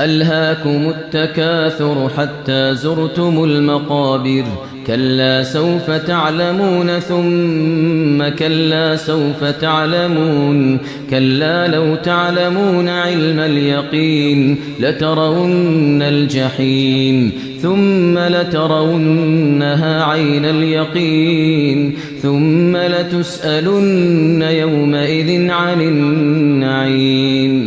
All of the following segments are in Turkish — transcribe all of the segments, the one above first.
ألهاكم التكاثر حتى زرتم المقابر كلا سوف تعلمون ثم كلا سوف تعلمون كلا لو تعلمون علم اليقين لترون الجحيم ثم لترونها عين اليقين ثم لتسألن يومئذ عن النعيم.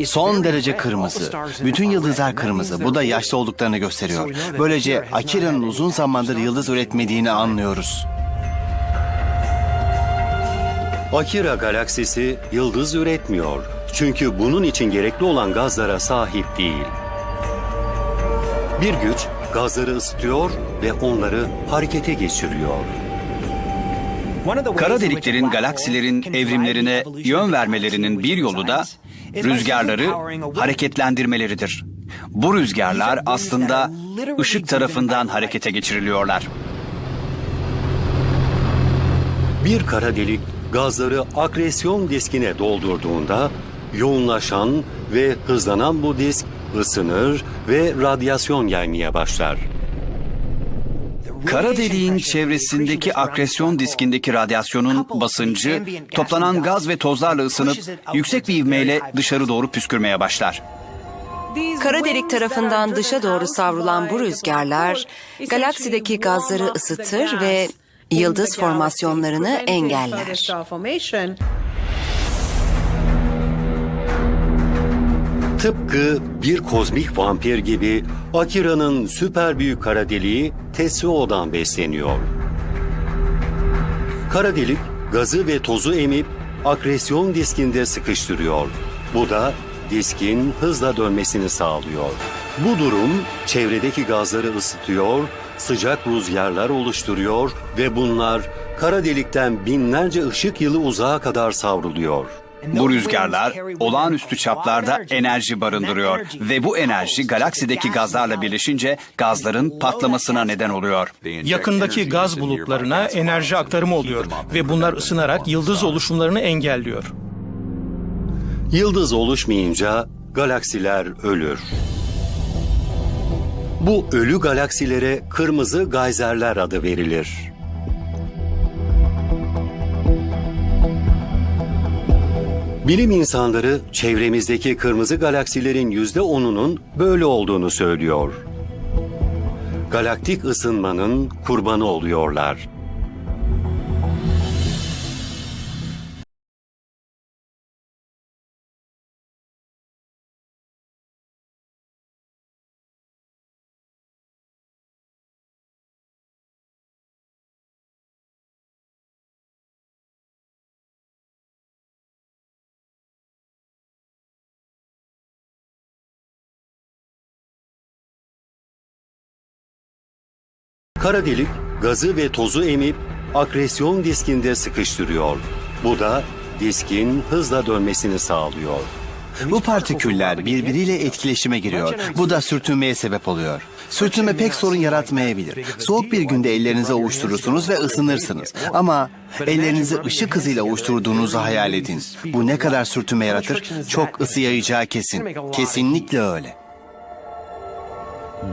Son derece kırmızı. Bütün yıldızlar kırmızı. Bu da yaşlı olduklarını gösteriyor. Böylece Akira'nın uzun zamandır yıldız üretmediğini anlıyoruz. Akira galaksisi yıldız üretmiyor. Çünkü bunun için gerekli olan gazlara sahip değil. Bir güç gazları ısıtıyor ve onları harekete geçiriyor. Kara deliklerin galaksilerin evrimlerine yön vermelerinin bir yolu da rüzgarları hareketlendirmeleridir. Bu rüzgarlar aslında ışık tarafından harekete geçiriliyorlar. Bir kara delik gazları akresyon diskine doldurduğunda yoğunlaşan ve hızlanan bu disk ısınır ve radyasyon yaymaya başlar. Kara deliğin çevresindeki akresyon diskindeki radyasyonun basıncı toplanan gaz ve tozlarla ısınıp yüksek bir ivmeyle dışarı doğru püskürmeye başlar. Kara delik tarafından dışa doğru savrulan bu rüzgarlar galaksideki gazları ısıtır ve yıldız formasyonlarını engeller. Tıpkı bir kozmik vampir gibi Akira'nın süper büyük kara deliği Tetsuo'dan besleniyor. Kara delik gazı ve tozu emip akresyon diskinde sıkıştırıyor. Bu da diskin hızla dönmesini sağlıyor. Bu durum çevredeki gazları ısıtıyor, sıcak rüzgarlar oluşturuyor ve bunlar kara delikten binlerce ışık yılı uzağa kadar savruluyor. Bu rüzgarlar olağanüstü çaplarda enerji barındırıyor ve bu enerji galaksideki gazlarla birleşince gazların patlamasına neden oluyor. Yakındaki gaz bulutlarına enerji aktarımı oluyor ve bunlar ısınarak yıldız oluşumlarını engelliyor. Yıldız oluşmayınca galaksiler ölür. Bu ölü galaksilere kırmızı gayzerler adı verilir. Bilim insanları çevremizdeki kırmızı galaksilerin %10'unun böyle olduğunu söylüyor. Galaktik ısınmanın kurbanı oluyorlar. Kara delik gazı ve tozu emip akresyon diskinde sıkıştırıyor. Bu da diskin hızla dönmesini sağlıyor. Bu partiküller birbiriyle etkileşime giriyor. Bu da sürtünmeye sebep oluyor. Sürtünme pek sorun yaratmayabilir. Soğuk bir günde ellerinizi ovuşturursunuz ve ısınırsınız. Ama ellerinizi ışık hızıyla ovuşturduğunuzu hayal edin. Bu ne kadar sürtünme yaratır? Çok ısı yayacağı kesin. Kesinlikle öyle.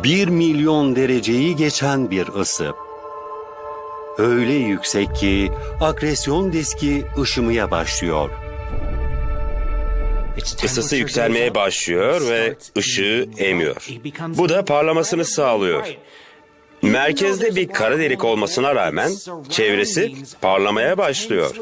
1 milyon dereceyi geçen bir ısı. Öyle yüksek ki akresyon diski ışımaya başlıyor. Isısı yükselmeye başlıyor ve ışığı emiyor. Bu da parlamasını sağlıyor. Merkezde bir kara delik olmasına rağmen çevresi parlamaya başlıyor.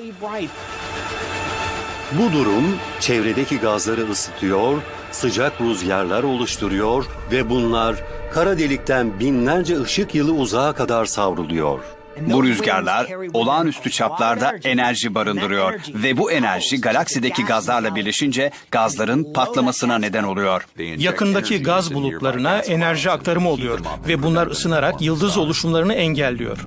Bu durum çevredeki gazları ısıtıyor, sıcak rüzgarlar oluşturuyor ve bunlar kara delikten binlerce ışık yılı uzağa kadar savruluyor. Bu rüzgarlar olağanüstü çaplarda enerji barındırıyor ve bu enerji galaksideki gazlarla birleşince gazların patlamasına neden oluyor. Yakındaki gaz bulutlarına enerji aktarımı oluyor ve bunlar ısınarak yıldız oluşumlarını engelliyor.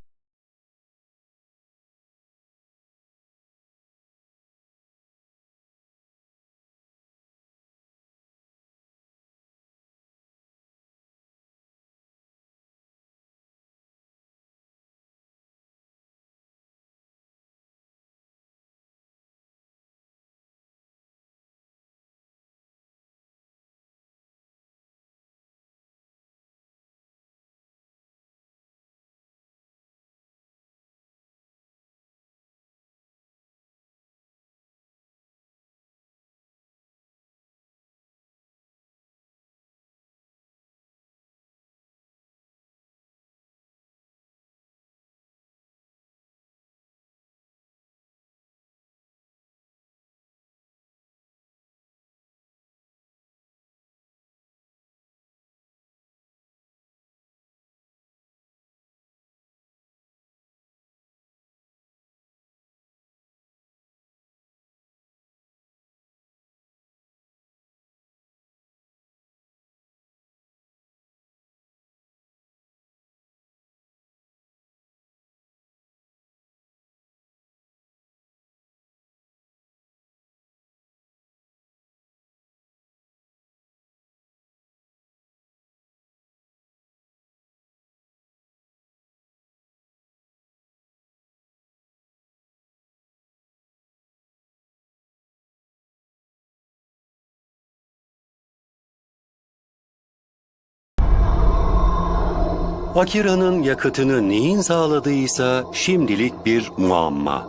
Akira'nın yakıtını neyin sağladıysa şimdilik bir muamma.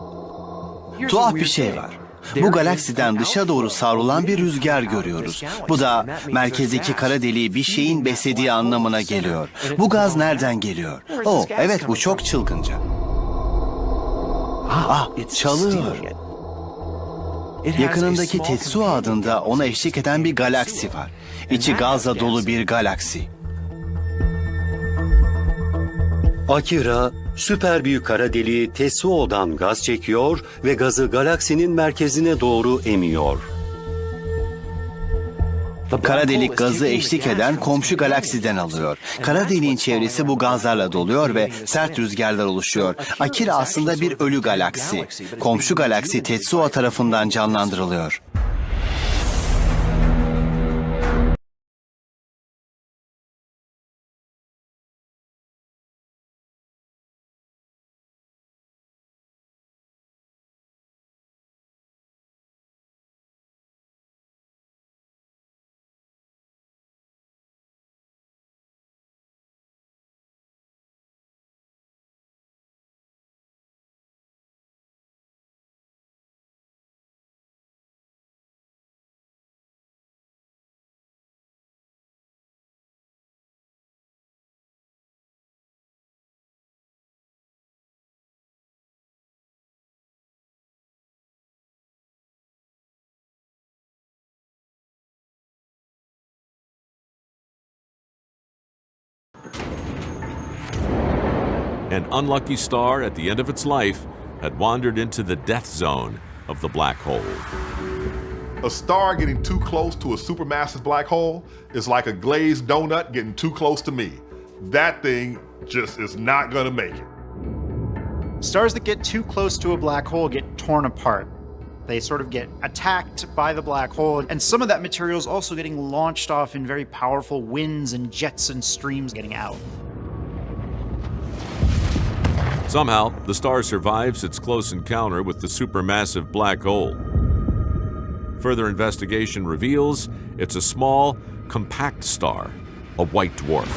Tuhaf bir şey var. Bu galaksiden dışa doğru savrulan bir rüzgar görüyoruz. Bu da merkezdeki kara deliği bir şeyin beslediği anlamına geliyor. Bu gaz nereden geliyor? Oh, evet, bu çok çılgınca. Çalıyor. Yakınındaki Tetsu adında ona eşlik eden bir galaksi var. İçi gazla dolu bir galaksi. Akira, süper büyük kara deliği Tetsuo'dan gaz çekiyor ve gazı galaksinin merkezine doğru emiyor. Kara delik gazı eşlik eden komşu galaksiden alıyor. Kara deliğin çevresi bu gazlarla doluyor ve sert rüzgarlar oluşuyor. Akira aslında bir ölü galaksi. Komşu galaksi Tetsuo tarafından canlandırılıyor. An unlucky star at the end of its life had wandered into the death zone of the black hole. A star getting too close to a supermassive black hole is like a glazed donut getting too close to me. That thing just is not gonna make it. Stars that get too close to a black hole get torn apart. They sort of get attacked by the black hole, and some of that material is also getting launched off in very powerful winds and jets and streams getting out. Somehow, the star survives its close encounter with the supermassive black hole. Further investigation reveals it's a small, compact star, a white dwarf.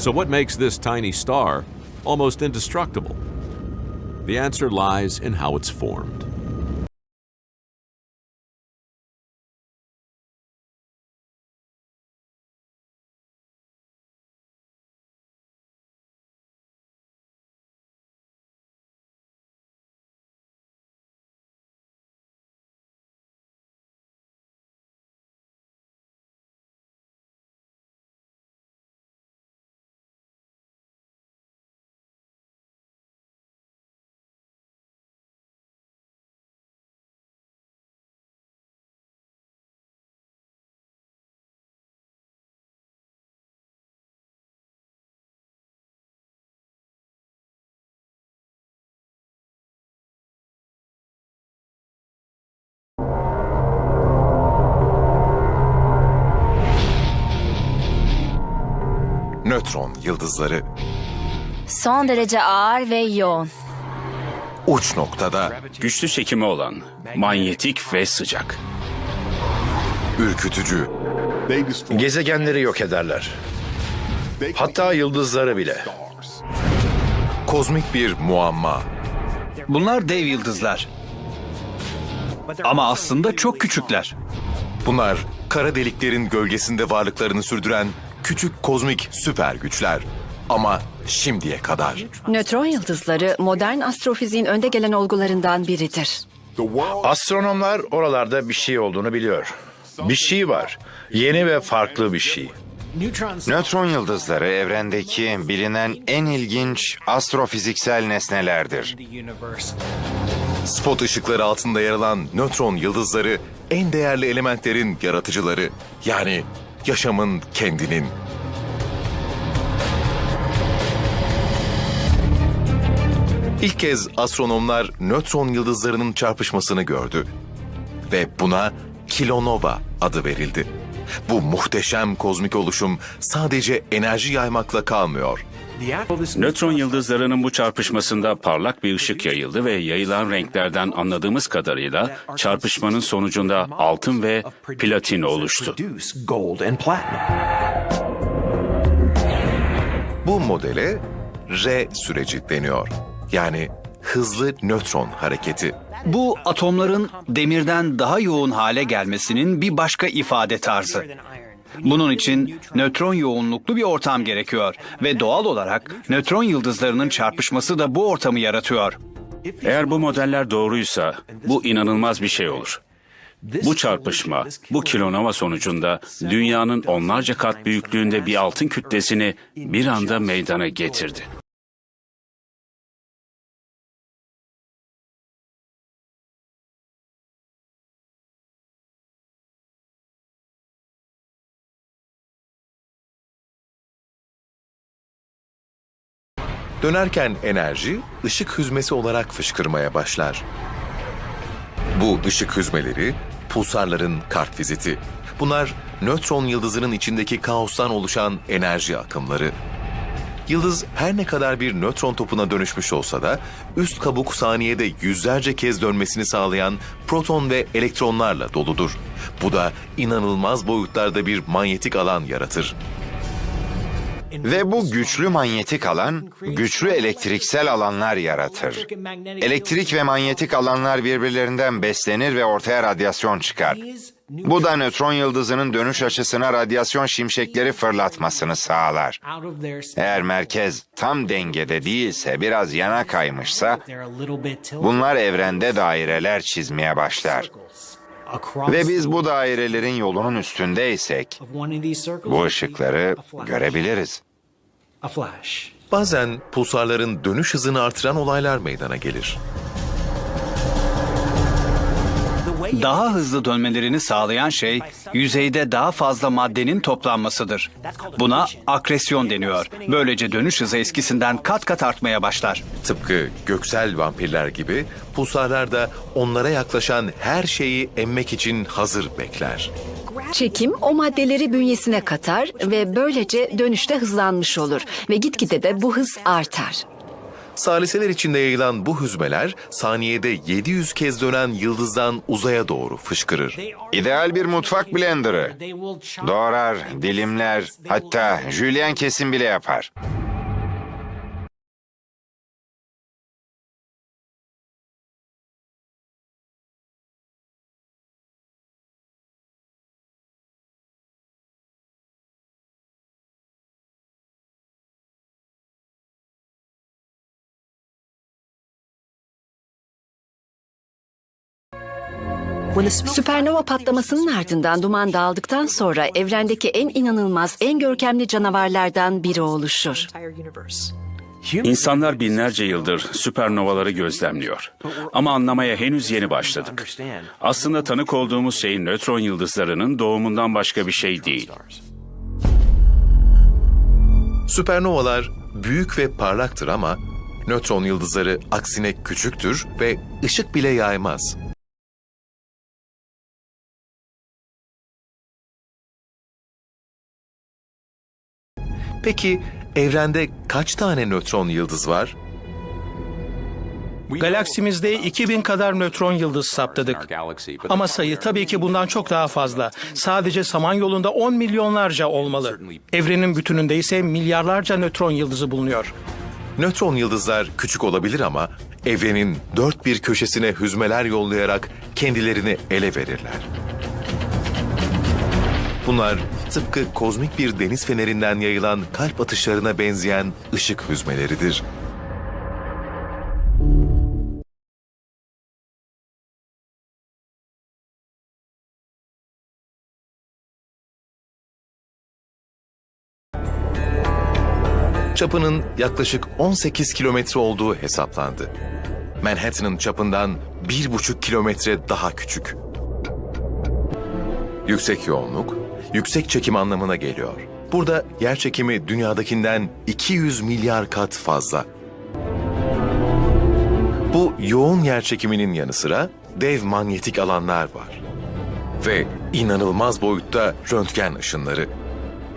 So what makes this tiny star almost indestructible? The answer lies in how it's formed. Nötron yıldızları Son derece ağır ve yoğun. uç noktada Güçlü çekimi olan, manyetik ve sıcak. ürkütücü, Gezegenleri yok ederler. Hatta yıldızları bile. kozmik bir muamma. Bunlar dev yıldızlar. Ama aslında çok küçükler. Bunlar kara deliklerin gölgesinde varlıklarını sürdüren küçük kozmik süper güçler. Ama şimdiye kadar. Nötron yıldızları modern astrofiziğin önde gelen olgularından biridir. Astronomlar oralarda bir şey olduğunu biliyor. Bir şey var. Yeni ve farklı bir şey. Nötron yıldızları evrendeki bilinen en ilginç astrofiziksel nesnelerdir. Spot ışıkları altında yer alan nötron yıldızları en değerli elementlerin yaratıcıları. Yani yaşamın kendinin. İlk kez astronomlar nötron yıldızlarının çarpışmasını gördü. Ve buna kilonova adı verildi. Bu muhteşem kozmik oluşum sadece enerji yaymakla kalmıyor. Nötron yıldızlarının bu çarpışmasında parlak bir ışık yayıldı ve yayılan renklerden anladığımız kadarıyla çarpışmanın sonucunda altın ve platin oluştu. modele R süreci deniyor. Yani hızlı nötron hareketi. Bu atomların demirden daha yoğun hale gelmesinin bir başka ifade tarzı. Bunun için nötron yoğunluklu bir ortam gerekiyor ve doğal olarak nötron yıldızlarının çarpışması da bu ortamı yaratıyor. Eğer bu modeller doğruysa bu inanılmaz bir şey olur. Bu çarpışma, bu kilonova sonucunda dünyanın onlarca kat büyüklüğünde bir altın kütlesini bir anda meydana getirdi. Dönerken enerji ışık hüzmesi olarak fışkırmaya başlar. Bu ışık hüzmeleri pulsarların kartviziti. Bunlar nötron yıldızının içindeki kaostan oluşan enerji akımları. Yıldız her ne kadar bir nötron topuna dönüşmüş olsa da üst kabuk saniyede yüzlerce kez dönmesini sağlayan proton ve elektronlarla doludur. Bu da inanılmaz boyutlarda bir manyetik alan yaratır. Ve bu güçlü manyetik alan, güçlü elektriksel alanlar yaratır. Elektrik ve manyetik alanlar birbirlerinden beslenir ve ortaya radyasyon çıkar. Bu da nötron yıldızının dönüş açısına radyasyon şimşekleri fırlatmasını sağlar. Eğer merkez tam dengede değilse, biraz yana kaymışsa, bunlar evrende daireler çizmeye başlar. Ve biz bu dairelerin yolunun üstündeysek, bu ışıkları görebiliriz. Bazen pulsarların dönüş hızını artıran olaylar meydana gelir. Daha hızlı dönmelerini sağlayan şey yüzeyde daha fazla maddenin toplanmasıdır. Buna akresyon deniyor. Böylece dönüş hızı eskisinden kat kat artmaya başlar. Tıpkı göksel vampirler gibi pulsarlar da onlara yaklaşan her şeyi emmek için hazır bekler. Çekim o maddeleri bünyesine katar ve böylece dönüşte hızlanmış olur ve gitgide de bu hız artar. Saliseler içinde yayılan bu hüzmeler saniyede 700 kez dönen yıldızdan uzaya doğru fışkırır. İdeal bir mutfak blenderı. Doğrar, dilimler, hatta jülyen kesim bile yapar. Süpernova patlamasının ardından duman dağıldıktan sonra evrendeki en inanılmaz, en görkemli canavarlardan biri oluşur. İnsanlar binlerce yıldır süpernovaları gözlemliyor. Ama anlamaya henüz yeni başladık. Aslında tanık olduğumuz şeyin nötron yıldızlarının doğumundan başka bir şey değil. Süpernovalar büyük ve parlaktır ama nötron yıldızları aksine küçüktür ve ışık bile yaymaz. Peki evrende kaç tane nötron yıldız var? Galaksimizde 2000 kadar nötron yıldız saptadık. Ama sayı tabii ki bundan çok daha fazla. Sadece Samanyolu'nda 10 milyonlarca olmalı. Evrenin bütününde ise milyarlarca nötron yıldızı bulunuyor. Nötron yıldızlar küçük olabilir ama evrenin dört bir köşesine hüzmeler yollayarak kendilerini ele verirler. Bunlar tıpkı kozmik bir deniz fenerinden yayılan kalp atışlarına benzeyen ışık hüzmeleridir. Çapının yaklaşık 18 kilometre olduğu hesaplandı. Manhattan'ın çapından 1,5 kilometre daha küçük. Yüksek yoğunluk, yüksek çekim anlamına geliyor. Burada yer çekimi dünyadakinden 200 milyar kat fazla. Bu yoğun yer çekiminin yanı sıra dev manyetik alanlar var. Ve inanılmaz boyutta röntgen ışınları.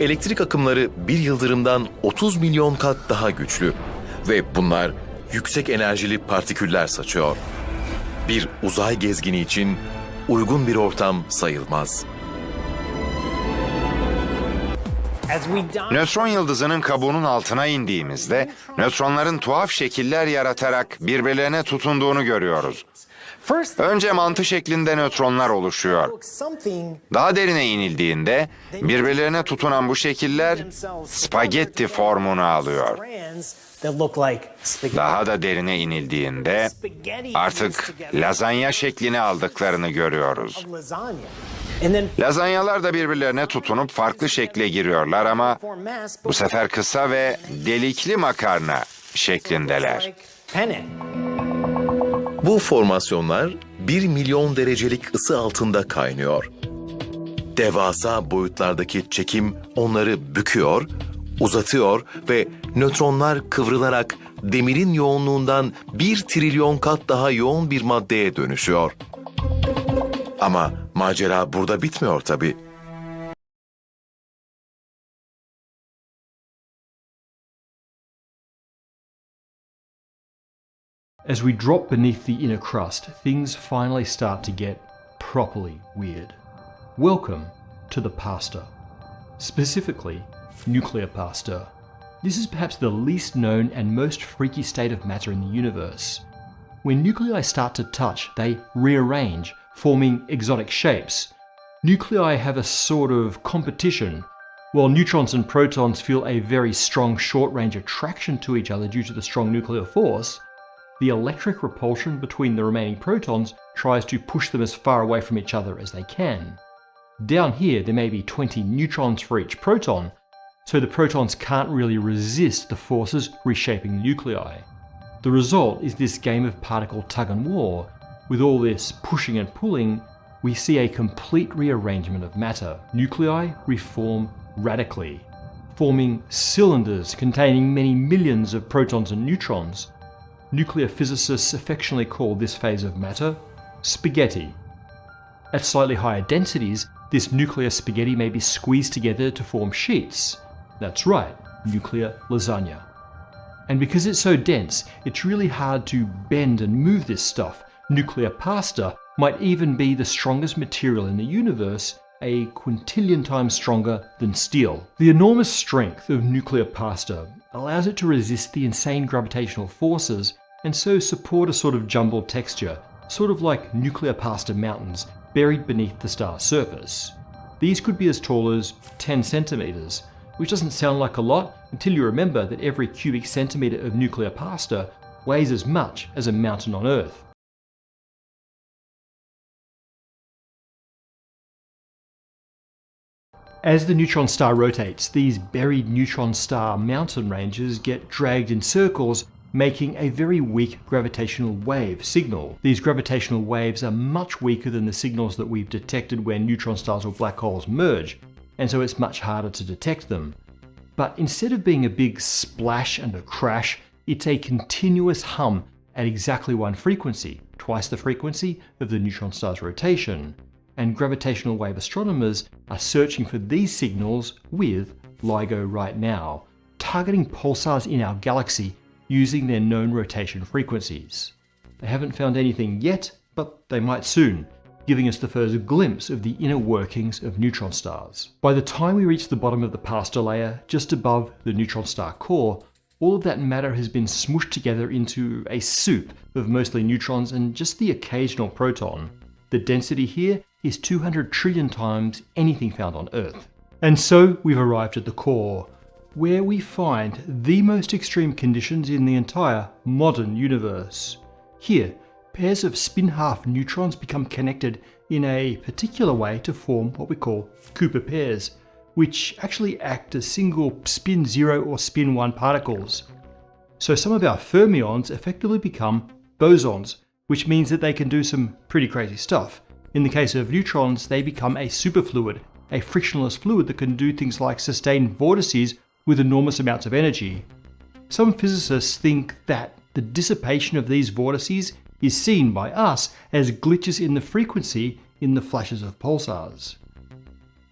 Elektrik akımları bir yıldırımdan 30 milyon kat daha güçlü ve bunlar yüksek enerjili partiküller saçıyor. Bir uzay gezgini için uygun bir ortam sayılmaz. Nötron yıldızının kabuğunun altına indiğimizde nötronların tuhaf şekiller yaratarak birbirlerine tutunduğunu görüyoruz. Önce mantı şeklinde nötronlar oluşuyor. Daha derine inildiğinde birbirlerine tutunan bu şekiller spagetti formunu alıyor. Daha da derine inildiğinde artık lazanya şeklini aldıklarını görüyoruz. Lazanyalar da birbirlerine tutunup farklı şekle giriyorlar ama bu sefer kısa ve delikli makarna şeklindeler. Bu formasyonlar 1 milyon derecelik ısı altında kaynıyor. Devasa boyutlardaki çekim onları büküyor, uzatıyor ve nötronlar kıvrılarak demirin yoğunluğundan 1 trilyon kat daha yoğun bir maddeye dönüşüyor. Ama macera burada bitmiyor tabii. As we drop beneath the inner crust, things finally start to get properly weird. Welcome to the pasta. Specifically, nuclear pasta. This is perhaps the least known and most freaky state of matter in the universe. When nuclei start to touch, they rearrange, forming exotic shapes. Nuclei have a sort of competition. While neutrons and protons feel a very strong short-range attraction to each other due to the strong nuclear force, the electric repulsion between the remaining protons tries to push them as far away from each other as they can. Down here, there may be 20 neutrons for each proton, so the protons can't really resist the forces reshaping the nuclei. The result is this game of particle tug and war. With all this pushing and pulling, we see a complete rearrangement of matter. Nuclei reform radically, forming cylinders containing many millions of protons and neutrons. Nuclear physicists affectionately call this phase of matter spaghetti. At slightly higher densities, this nuclear spaghetti may be squeezed together to form sheets. That's right, nuclear lasagna. And because it's so dense, it's really hard to bend and move this stuff. Nuclear pasta might even be the strongest material in the universe, a quintillion times stronger than steel. The enormous strength of nuclear pasta allows it to resist the insane gravitational forces and so support a sort of jumbled texture, sort of like nuclear pasta mountains buried beneath the star's surface. These could be as tall as 10 centimeters, which doesn't sound like a lot until you remember that every cubic centimeter of nuclear pasta weighs as much as a mountain on Earth. As the neutron star rotates, these buried neutron star mountain ranges get dragged in circles, making a very weak gravitational wave signal. These gravitational waves are much weaker than the signals that we've detected when neutron stars or black holes merge, and so it's much harder to detect them. But instead of being a big splash and a crash, it's a continuous hum at exactly one frequency, twice the frequency of the neutron star's rotation. And gravitational wave astronomers are searching for these signals with LIGO right now, targeting pulsars in our galaxy using their known rotation frequencies. They haven't found anything yet, but they might soon, giving us the first glimpse of the inner workings of neutron stars. By the time we reach the bottom of the pasta layer, just above the neutron star core, all of that matter has been smooshed together into a soup of mostly neutrons and just the occasional proton. The density here is 200 trillion times anything found on Earth. And so we've arrived at the core, where we find the most extreme conditions in the entire modern universe. Here, pairs of spin-half neutrons become connected in a particular way to form what we call Cooper pairs, which actually act as single spin 0 or spin 1 particles. So some of our fermions effectively become bosons, which means that they can do some pretty crazy stuff. In the case of neutrons, they become a superfluid, a frictionless fluid that can do things like sustain vortices with enormous amounts of energy. Some physicists think that the dissipation of these vortices is seen by us as glitches in the frequency in the flashes of pulsars.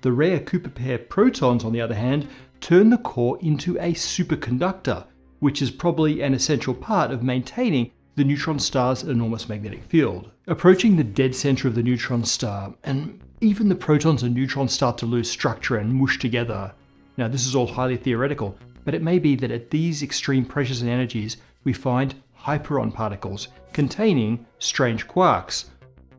The rare Cooper pair protons, on the other hand, turn the core into a superconductor, which is probably an essential part of maintaining the neutron star's enormous magnetic field. Approaching the dead center of the neutron star, and even the protons and neutrons start to lose structure and mush together. Now, this is all highly theoretical, but it may be that at these extreme pressures and energies, we find hyperon particles containing strange quarks.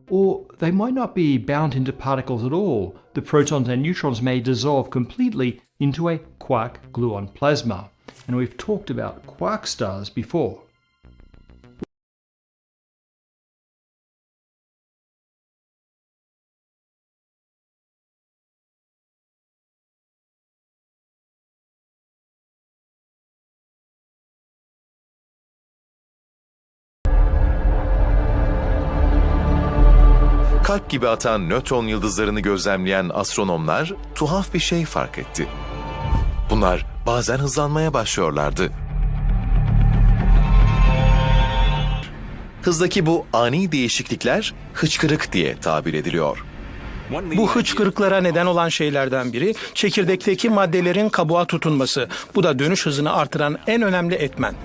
Or they might not be bound into particles at all. The protons and neutrons may dissolve completely into a quark-gluon plasma. And we've talked about quark stars before. Kalp gibi atan nötron yıldızlarını gözlemleyen astronomlar tuhaf bir şey fark etti. Bunlar bazen hızlanmaya başlıyorlardı. Hızdaki bu ani değişiklikler hıçkırık diye tabir ediliyor. Bu hıçkırıklara neden olan şeylerden biri çekirdekteki maddelerin kabuğa tutunması. Bu da dönüş hızını artıran en önemli etmen.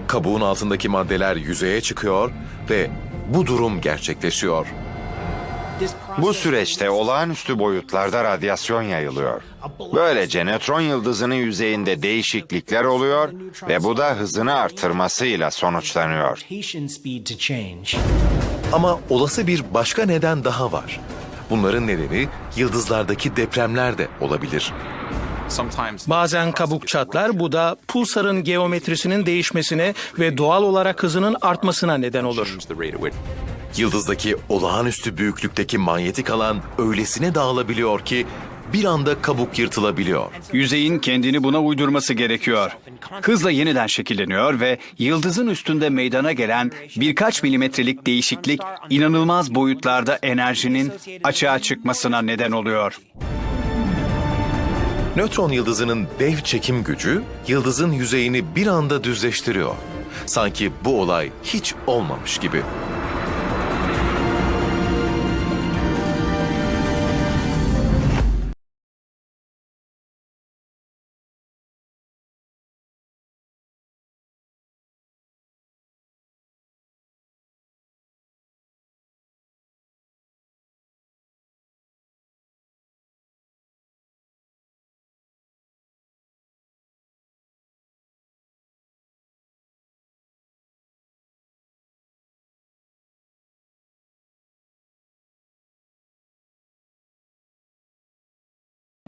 Kabuğun altındaki maddeler yüzeye çıkıyor ve bu durum gerçekleşiyor. Bu süreçte olağanüstü boyutlarda radyasyon yayılıyor. Böylece nötron yıldızının yüzeyinde değişiklikler oluyor ve bu da hızını artırmasıyla sonuçlanıyor. Ama olası bir başka neden daha var. Bunların nedeni yıldızlardaki depremler de olabilir. Bazen kabuk çatlar, bu da pulsarın geometrisinin değişmesine ve doğal olarak hızının artmasına neden olur. Yıldızdaki olağanüstü büyüklükteki manyetik alan öylesine dağılabiliyor ki bir anda kabuk yırtılabiliyor. Yüzeyin kendini buna uydurması gerekiyor. Hızla yeniden şekilleniyor ve yıldızın üstünde meydana gelen birkaç milimetrelik değişiklik inanılmaz boyutlarda enerjinin açığa çıkmasına neden oluyor. Nötron yıldızının dev çekim gücü yıldızın yüzeyini bir anda düzleştiriyor. Sanki bu olay hiç olmamış gibi.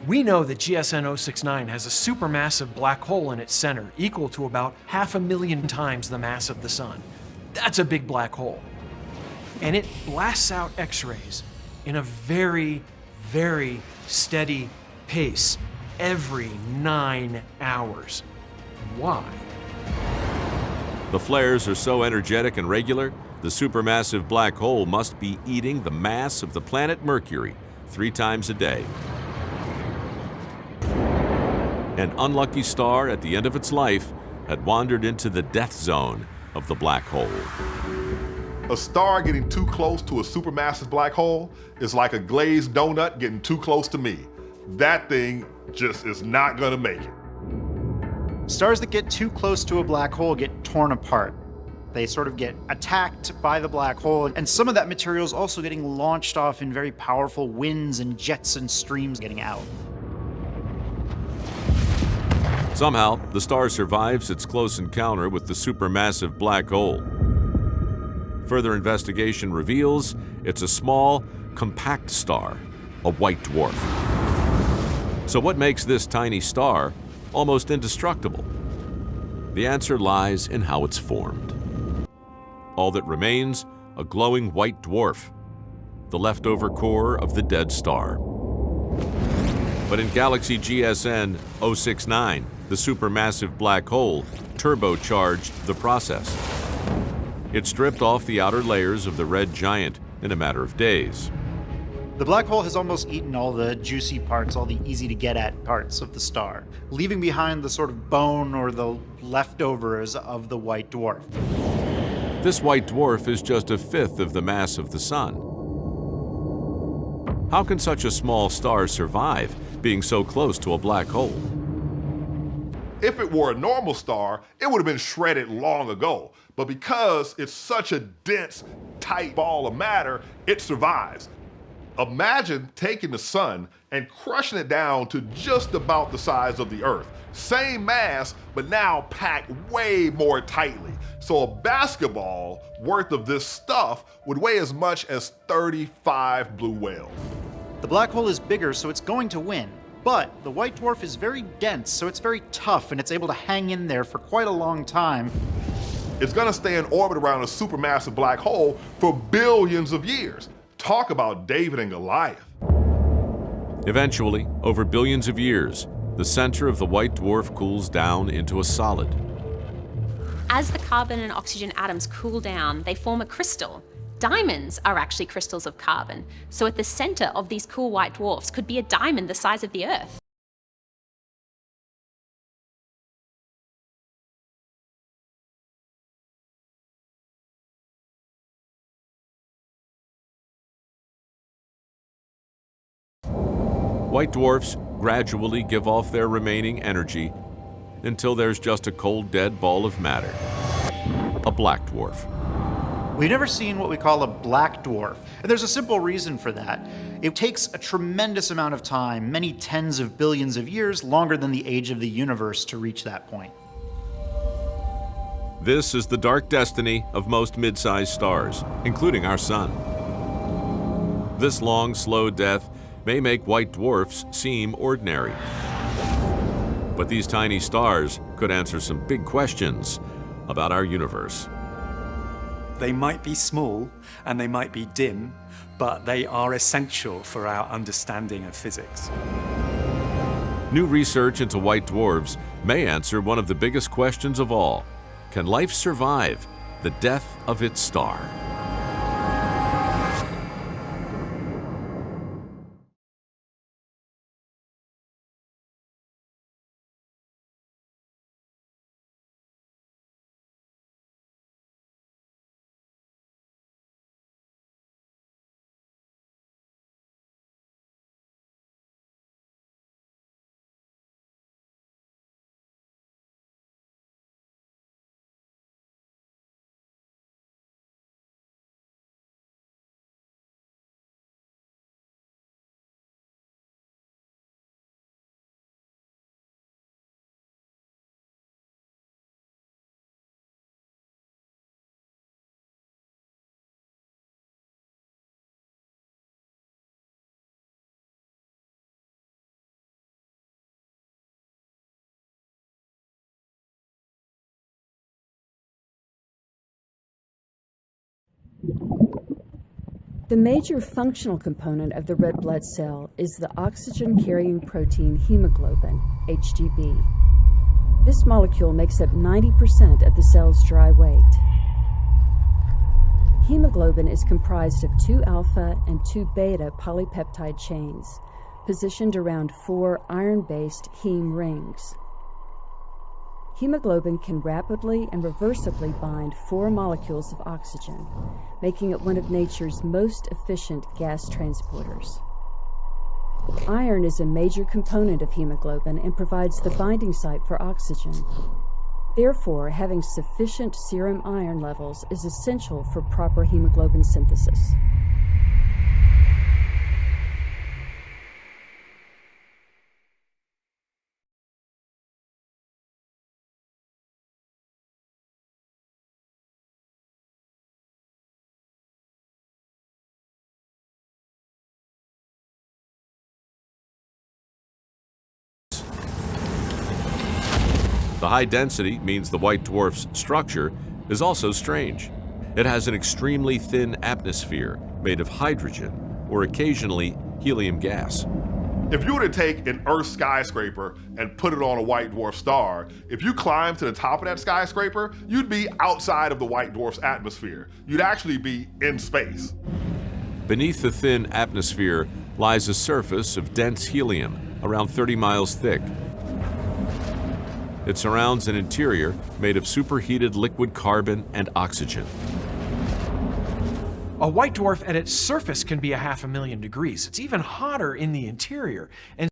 We know that GSN 069 has a supermassive black hole in its center, equal to about 500,000 times the mass of the Sun. That's a big black hole. And it blasts out X-rays in a very, very steady pace every 9 hours. Why? The flares are so energetic and regular, the supermassive black hole must be eating the mass of the planet Mercury 3 times a day. An unlucky star at the end of its life had wandered into the death zone of the black hole. A star getting too close to a supermassive black hole is like a glazed donut getting too close to me. That thing just is not gonna make it. Stars that get too close to a black hole get torn apart. They sort of get attacked by the black hole, and some of that material is also getting launched off in very powerful winds and jets and streams getting out. Somehow, the star survives its close encounter with the supermassive black hole. Further investigation reveals it's a small, compact star, a white dwarf. So what makes this tiny star almost indestructible? The answer lies in how it's formed. All that remains, a glowing white dwarf, the leftover core of the dead star. But in galaxy GSN 069, the supermassive black hole turbocharged the process. It stripped off the outer layers of the red giant in a matter of days. The black hole has almost eaten all the juicy parts, all the easy-to-get-at parts of the star, leaving behind the sort of bone or the leftovers of the white dwarf. This white dwarf is just a fifth of the mass of the Sun. How can such a small star survive being so close to a black hole? If it were a normal star, it would have been shredded long ago. But because it's such a dense, tight ball of matter, it survives. Imagine taking the sun and crushing it down to just about the size of the Earth. Same mass, but now packed way more tightly. So a basketball worth of this stuff would weigh as much as 35 blue whales. The black hole is bigger, so it's going to win. But the white dwarf is very dense, so it's very tough, and it's able to hang in there for quite a long time. It's going to stay in orbit around a supermassive black hole for billions of years. Talk about David and Goliath. Eventually, over billions of years, the center of the white dwarf cools down into a solid. As the carbon and oxygen atoms cool down, they form a crystal. Diamonds are actually crystals of carbon. So at the center of these cool white dwarfs could be a diamond the size of the Earth. White dwarfs gradually give off their remaining energy until there's just a cold, dead ball of matter, a black dwarf. We've never seen what we call a black dwarf, and there's a simple reason for that. It takes a tremendous amount of time, many tens of billions of years, longer than the age of the universe to reach that point. This is the dark destiny of most mid-sized stars, including our sun. This long, slow death may make white dwarfs seem ordinary. But these tiny stars could answer some big questions about our universe. They might be small and they might be dim, but they are essential for our understanding of physics. New research into white dwarfs may answer one of the biggest questions of all. Can life survive the death of its star? The major functional component of the red blood cell is the oxygen-carrying protein hemoglobin, HGB. This molecule makes up 90% of the cell's dry weight. Hemoglobin is comprised of 2 alpha and 2 beta polypeptide chains, positioned around 4 iron-based heme rings. Hemoglobin can rapidly and reversibly bind 4 molecules of oxygen, making it one of nature's most efficient gas transporters. Iron is a major component of hemoglobin and provides the binding site for oxygen. Therefore, having sufficient serum iron levels is essential for proper hemoglobin synthesis. The high density means the white dwarf's structure is also strange. It has an extremely thin atmosphere made of hydrogen or occasionally helium gas. If you were to take an Earth skyscraper and put it on a white dwarf star, if you climbed to the top of that skyscraper, you'd be outside of the white dwarf's atmosphere. You'd actually be in space. Beneath the thin atmosphere lies a surface of dense helium, around 30 miles thick. It surrounds an interior made of superheated liquid carbon and oxygen. A white dwarf at its surface can be 500,000 degrees. It's even hotter in the interior. And